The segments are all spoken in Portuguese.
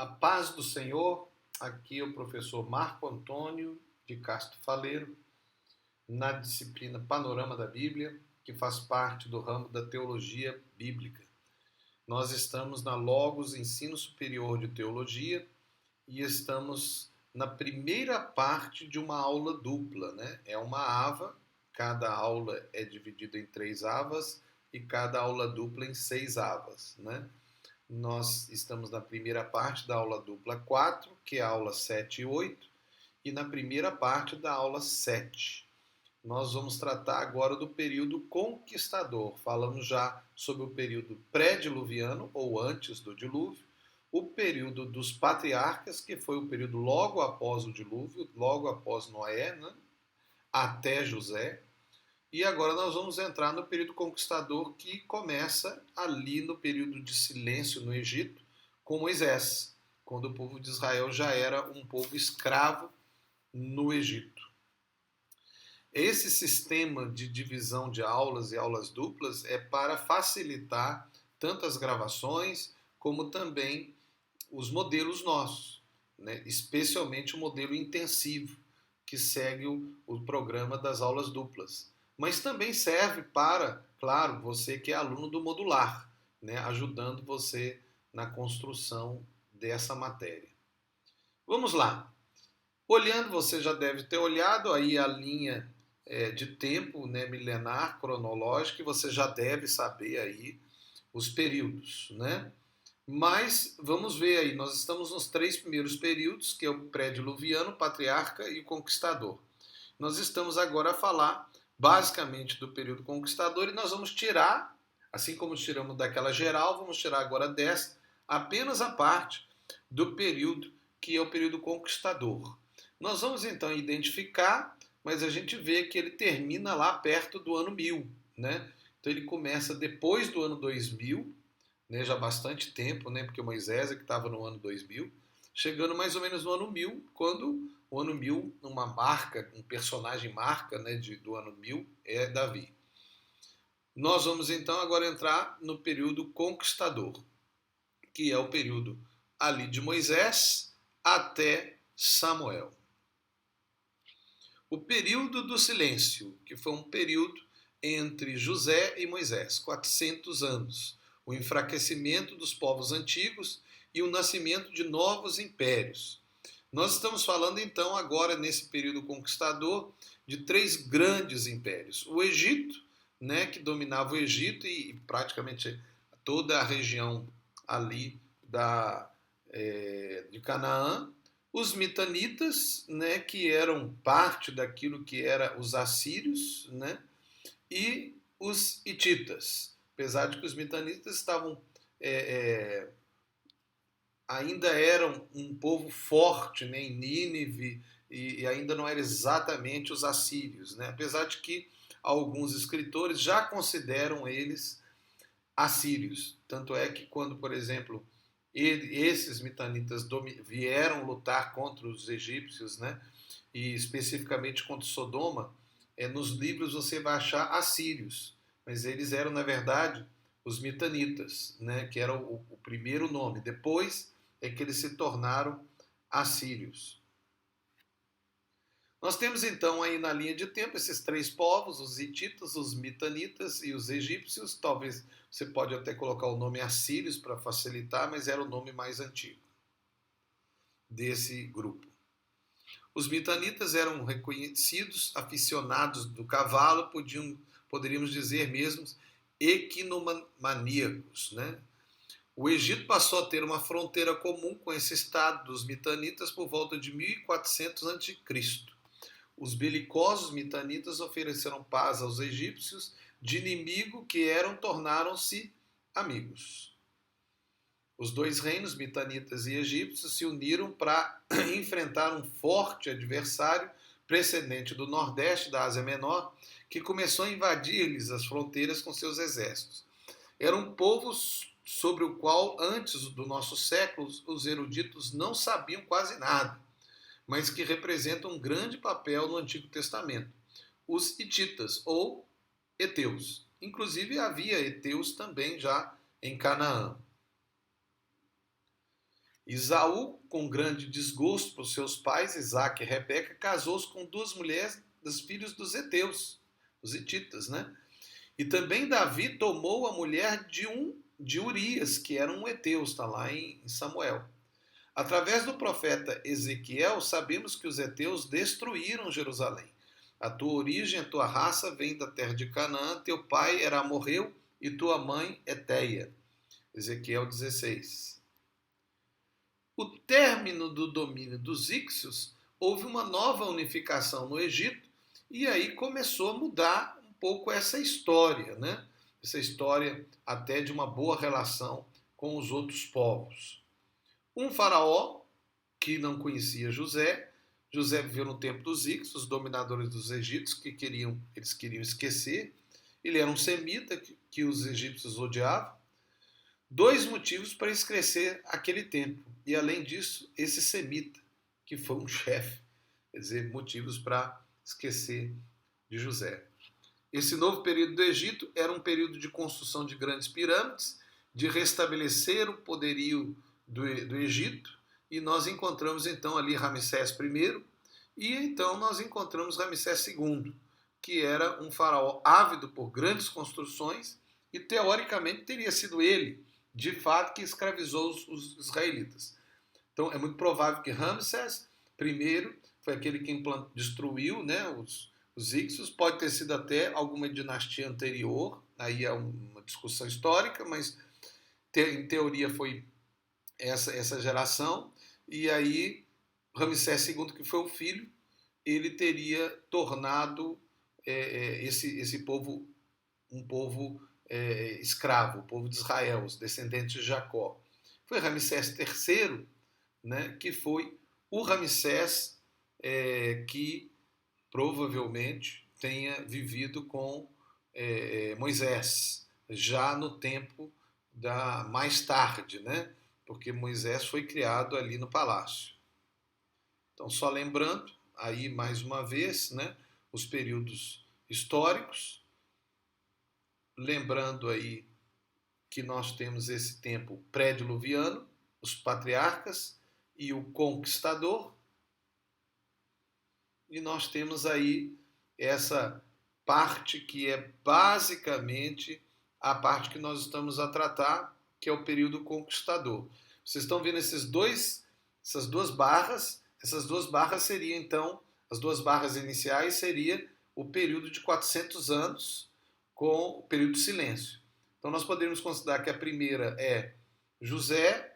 A paz do Senhor, aqui é o professor Marco Antônio de Castro Faleiro, na disciplina Panorama da Bíblia, que faz parte do ramo da Teologia Bíblica. Nós estamos na Logos Ensino Superior de Teologia e estamos na primeira parte de uma aula dupla, né? É uma AVA, cada aula é dividida em 3 AVAs e cada aula dupla em 6 AVAs, né? Nós estamos na primeira parte da aula dupla 4, que é a aula 7 e 8, e na primeira parte da aula 7. Nós vamos tratar agora do período conquistador. Falamos já sobre o período pré-diluviano, ou antes do dilúvio, o período dos patriarcas, que foi o período logo após o dilúvio, logo após Noé, né? Até José. E agora nós vamos entrar no período conquistador, que começa ali no período de silêncio no Egito, com Moisés, quando o povo de Israel já era um povo escravo no Egito. Esse sistema de divisão de aulas e aulas duplas é para facilitar tanto as gravações como também os modelos nossos, né? Especialmente o modelo intensivo, que segue o programa das aulas duplas. Mas também serve para, claro, você que é aluno do modular, né? Ajudando você na construção dessa matéria. Vamos lá. Olhando, você já deve ter olhado aí a linha de tempo, né, milenar, cronológica, e você já deve saber aí os períodos, né? Mas vamos ver aí, nós estamos nos 3 primeiros períodos, que é o pré-diluviano, patriarca e o conquistador. Nós estamos agora a falar basicamente do período conquistador e nós vamos tirar, assim como tiramos daquela geral, vamos tirar agora dessa apenas a parte do período que é o período conquistador. Nós vamos então identificar, mas a gente vê que ele termina lá perto do ano 1000, né? Então ele começa depois do ano 2000, né, já há bastante tempo, né, porque Moisés é que estava no ano 2000, chegando mais ou menos no ano 1000, quando o ano 1000, uma marca, um personagem marca, né, do ano 1000 é Davi. Nós vamos então agora entrar no período conquistador, que é o período ali de Moisés até Samuel. O período do silêncio, que foi um período entre José e Moisés, 400 anos. O enfraquecimento dos povos antigos e o nascimento de novos impérios. Nós estamos falando então agora nesse período conquistador de 3 grandes impérios. O Egito, né, que dominava o Egito e praticamente toda a região ali de Canaã. Os mitanitas, né, que eram parte daquilo que eram os assírios, né, e os hititas. Apesar de que os mitanitas estavam ainda eram um povo forte, né, em Nínive, e ainda não eram exatamente os assírios, né? Apesar de que alguns escritores já consideram eles assírios. Tanto é que quando, por exemplo, esses mitanitas vieram lutar contra os egípcios, né, e especificamente contra Sodoma, nos livros você vai achar assírios, mas eles eram, na verdade, os mitanitas, né, que era o primeiro nome. Depois é que eles se tornaram assírios. Nós temos então aí na linha de tempo esses 3 povos, os hititas, os mitanitas e os egípcios. Talvez você pode até colocar o nome assírios para facilitar, mas era o nome mais antigo desse grupo. Os mitanitas eram reconhecidos aficionados do cavalo, poderíamos dizer mesmo equinomaníacos, né? O Egito passou a ter uma fronteira comum com esse estado dos mitanitas por volta de 1400 a.C. Os belicosos mitanitas ofereceram paz aos egípcios, de inimigo que eram, tornaram-se amigos. Os 2 reinos, mitanitas e egípcios, se uniram para enfrentar um forte adversário precedente do nordeste da Ásia Menor, que começou a invadir-lhes as fronteiras com seus exércitos. Eram povos sobre o qual, antes do nosso século, os eruditos não sabiam quase nada, mas que representam um grande papel no Antigo Testamento. Os hititas, ou heteus. Inclusive havia heteus também já em Canaã. Esaú, com grande desgosto por seus pais, Isaque e Rebeca, casou-se com duas mulheres dos filhos dos heteus, os hititas, né? E também Davi tomou a mulher de Urias, que era um heteu, está lá em Samuel. Através do profeta Ezequiel, sabemos que os heteus destruíram Jerusalém. A tua origem, a tua raça vem da terra de Canaã, teu pai era amorreu e tua mãe Eteia. Ezequiel 16. O término do domínio dos íxios, houve uma nova unificação no Egito, e aí começou a mudar um pouco essa história, né? Essa história até de uma boa relação com os outros povos. Um faraó que não conhecia José viveu no tempo dos íxios, os dominadores dos egípcios que eles queriam esquecer. Ele era um semita que os egípcios odiavam. Dois motivos para esquecer aquele tempo. E além disso, esse semita, que foi um chefe, quer dizer, motivos para esquecer de José. Esse novo período do Egito era um período de construção de grandes pirâmides, de restabelecer o poderio do Egito, e nós encontramos então ali Ramsés I, e então nós encontramos Ramsés II, que era um faraó ávido por grandes construções, e teoricamente teria sido ele, de fato, que escravizou os israelitas. Então é muito provável que Ramsés I foi aquele que destruiu, né, os íxios. Pode ter sido até alguma dinastia anterior, aí é uma discussão histórica, mas em teoria foi essa geração. E aí Ramsés II, que foi o filho, ele teria tornado esse povo um povo escravo, o povo de Israel, os descendentes de Jacó. Foi Ramsés III, né, que foi o Ramsés que provavelmente tenha vivido com Moisés, já no tempo mais tarde, né? Porque Moisés foi criado ali no palácio. Então, só lembrando, aí mais uma vez, né, os períodos históricos, lembrando aí que nós temos esse tempo pré-diluviano, os patriarcas e o conquistador, e nós temos aí essa parte que é basicamente a parte que nós estamos a tratar, que é o período conquistador. Vocês estão vendo essas duas barras? Essas duas barras seriam, então, as duas barras iniciais seria o período de 400 anos com o período de silêncio. Então nós poderíamos considerar que a primeira é José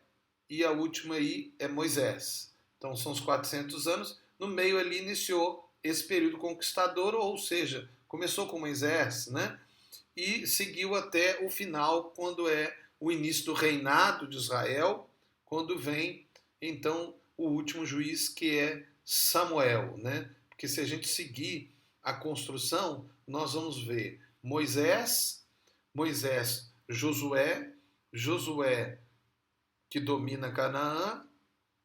e a última aí é Moisés. Então são os 400 anos. No meio ali iniciou esse período conquistador, ou seja, começou com Moisés, né? E seguiu até o final, quando é o início do reinado de Israel, quando vem, então, o último juiz, que é Samuel, né? Porque se a gente seguir a construção, nós vamos ver Moisés, Josué que domina Canaã,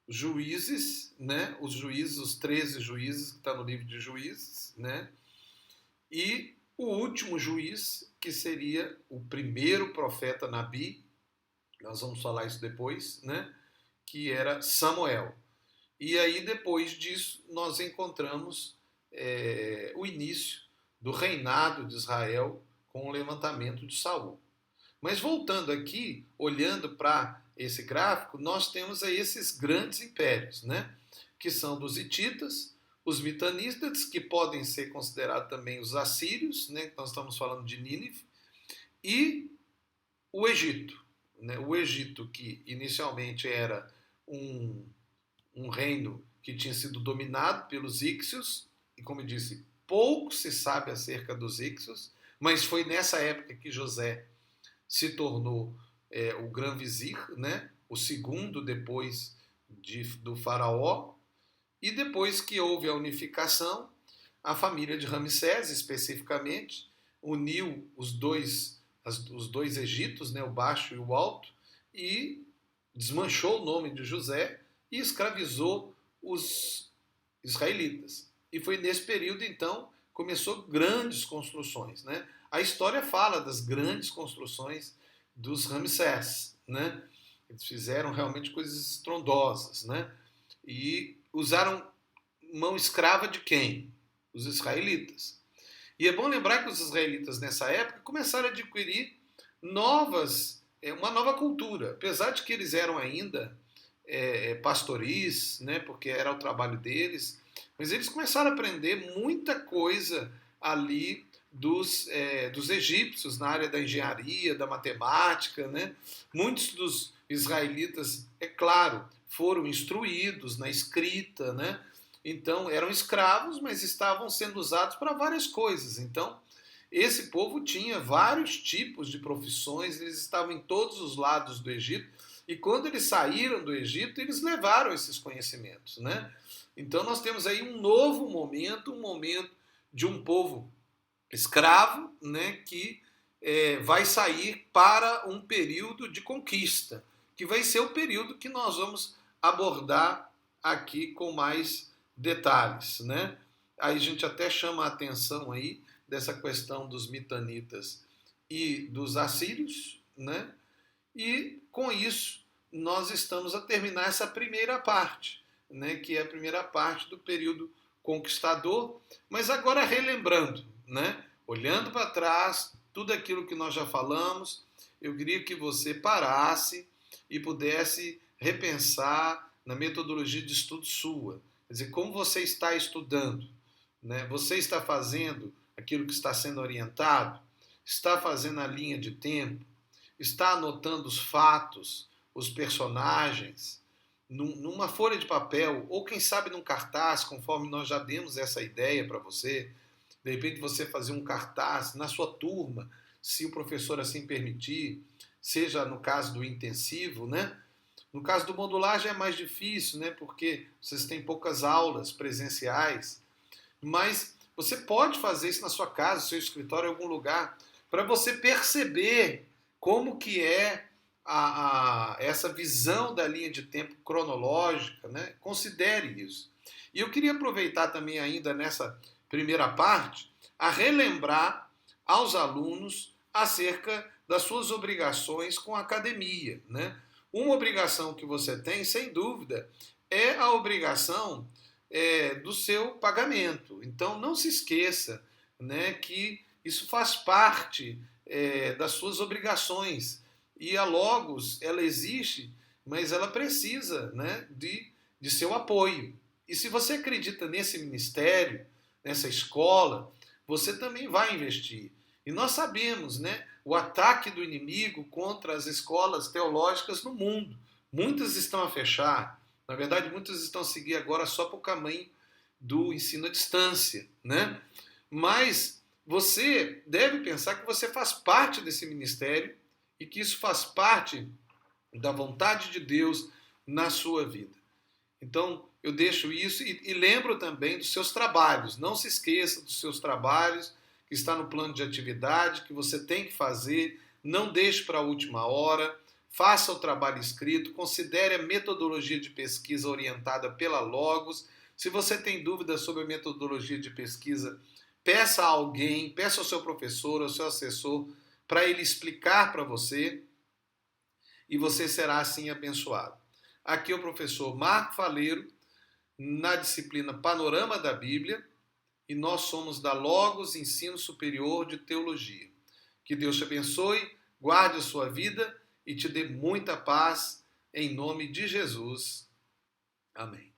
juízes, né? Os juízes, os 13 juízes que está no livro de Juízes, né? E o último juiz, que seria o primeiro profeta Nabi, nós vamos falar isso depois, né? Que era Samuel. E aí, depois disso, nós encontramos o início do reinado de Israel com o levantamento de Saul. Mas voltando aqui, olhando para esse gráfico, nós temos aí esses grandes impérios, né? Que são dos hititas, os mitanídetes, que podem ser considerados também os assírios, né? Que nós estamos falando de Nínive, e o Egito. Né? O Egito, que inicialmente era um reino que tinha sido dominado pelos íxios, e como eu disse, pouco se sabe acerca dos íxios, mas foi nessa época que José se tornou o grão-vizir, né? O segundo depois do faraó, e depois que houve a unificação, a família de Ramsés, especificamente, uniu os dois Egitos, né? O baixo e o alto, e desmanchou o nome de José e escravizou os israelitas. E foi nesse período, então, começou grandes construções, né? A história fala das grandes construções dos Ramsés, né? Eles fizeram realmente coisas estrondosas, né? E usaram mão escrava de quem? Os israelitas. E é bom lembrar que os israelitas nessa época começaram a adquirir uma nova cultura, apesar de que eles eram ainda pastoris, né, porque era o trabalho deles, mas eles começaram a aprender muita coisa ali dos egípcios na área da engenharia, da matemática, né? Muitos dos israelitas, é claro, foram instruídos na escrita, né? Então eram escravos, mas estavam sendo usados para várias coisas. Então esse povo tinha vários tipos de profissões, eles estavam em todos os lados do Egito, e quando eles saíram do Egito, eles levaram esses conhecimentos, né? Então nós temos aí um novo momento, um momento de um povo escravo, né, que vai sair para um período de conquista, que vai ser o período que nós vamos abordar aqui com mais detalhes, né? Aí a gente até chama a atenção aí dessa questão dos mitanitas e dos assírios, né? E com isso nós estamos a terminar essa primeira parte, né, que é a primeira parte do período conquistador, mas agora relembrando, né, olhando para trás, tudo aquilo que nós já falamos, eu queria que você parasse e pudesse repensar na metodologia de estudo sua. Quer dizer, como você está estudando, né? Você está fazendo aquilo que está sendo orientado? Está fazendo a linha de tempo? Está anotando os fatos, os personagens, numa folha de papel, ou quem sabe num cartaz, conforme nós já demos essa ideia para você. De repente você fazer um cartaz na sua turma, se o professor assim permitir, seja no caso do intensivo, né? No caso do modular já é mais difícil, né? Porque vocês têm poucas aulas presenciais, mas você pode fazer isso na sua casa, no seu escritório, em algum lugar, para você perceber como que é essa visão da linha de tempo cronológica, né? Considere isso. E eu queria aproveitar também ainda nessa primeira parte a relembrar aos alunos acerca das suas obrigações com a academia, né? Uma obrigação que você tem, sem dúvida, é a obrigação do seu pagamento. Então não se esqueça, né, que isso faz parte das suas obrigações. E a Logos, ela existe, mas ela precisa, né, de seu apoio. E se você acredita nesse ministério, nessa escola, você também vai investir. E nós sabemos, né, o ataque do inimigo contra as escolas teológicas no mundo. Muitas estão a fechar. Na verdade, muitas estão a seguir agora só para o caminho do ensino à distância, né? Mas você deve pensar que você faz parte desse ministério e que isso faz parte da vontade de Deus na sua vida. Então, eu deixo isso e lembro também dos seus trabalhos. Não se esqueça dos seus trabalhos, que está no plano de atividade, que você tem que fazer. Não deixe para a última hora. Faça o trabalho escrito. Considere a metodologia de pesquisa orientada pela Logos. Se você tem dúvidas sobre a metodologia de pesquisa, peça a alguém, peça ao seu professor, ao seu assessor, para ele explicar para você, e você será assim abençoado. Aqui é o professor Marco Faleiro, na disciplina Panorama da Bíblia, e nós somos da Logos Ensino Superior de Teologia. Que Deus te abençoe, guarde a sua vida e te dê muita paz, em nome de Jesus. Amém.